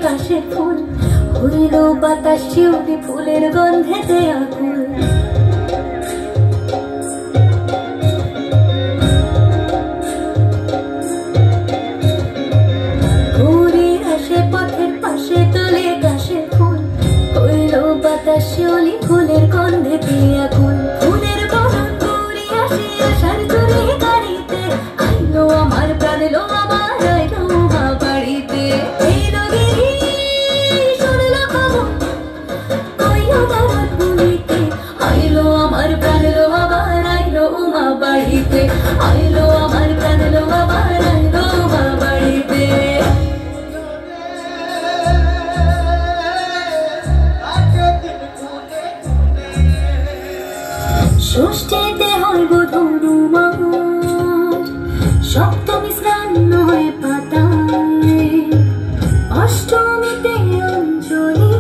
কাশের ফুল হইল বাতাস শিউলি ফুলের গন্ধেতে আকুল। ঘুরে আসে পথের পাশে তলে কাশের ফুল হইল বাতাস শিউলি ফুলের গন্ধেতে আকুল। ফুলের বরণ ঘুরে আসে আশার চলে গাড়িতে আইলো আমার প্রাণ লো আমার আইলো মা বাড়িতে। এই নদীর শুনলো খবর কইলো দারুণ বলিতে আইলো আমার প্রাণ লো আবার আইলো মা বাড়িতে আইলো আমার প্রাণ লো আবার আইলো মা বাড়িতে। ষষ্ঠীতে হয় বধূ মার সপ্তমী স্নান হয় পাতায় অষ্টমীতে অঞ্জলি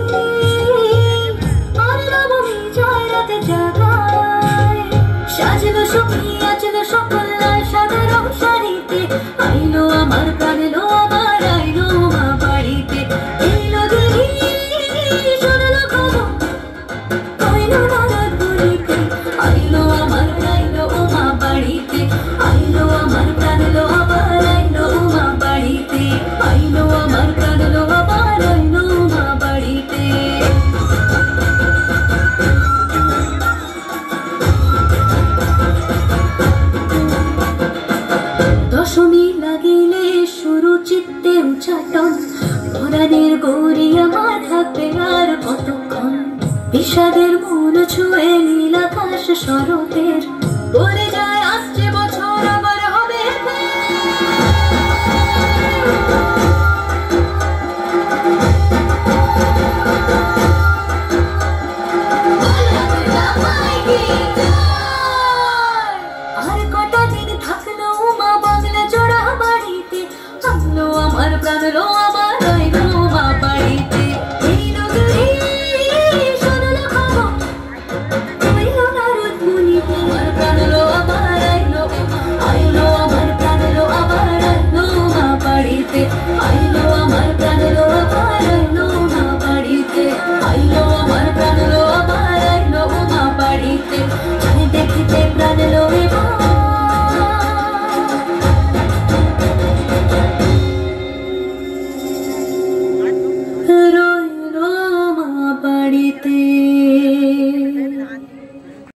আর নবমী জয় রাতে জাগায়। সাজলো সখী আজলো সকল সাদা রং শাড়িতে আইলো আমার প্রাণ লো আবার আইলো মা বাড়িতে। এলো দিদি শুনলো খবর কইলো দারুণ বলিতে আইলো আমার আইলো মা বাড়িতে আইলো আমার প্রাণ লো আবার আইলো মা বাড়িতে আইলো আমার প্রাণ লো আবার আইলো মা বাড়িতে। দশমী লাগিলে শুরু চিত্তে উচ্চাটন পরাণের গৌরী আমার থাকবে আর কতক্ষণ। বিষাদের মূল ছুঁয়ে নীল আকাশ শরতের পরে যা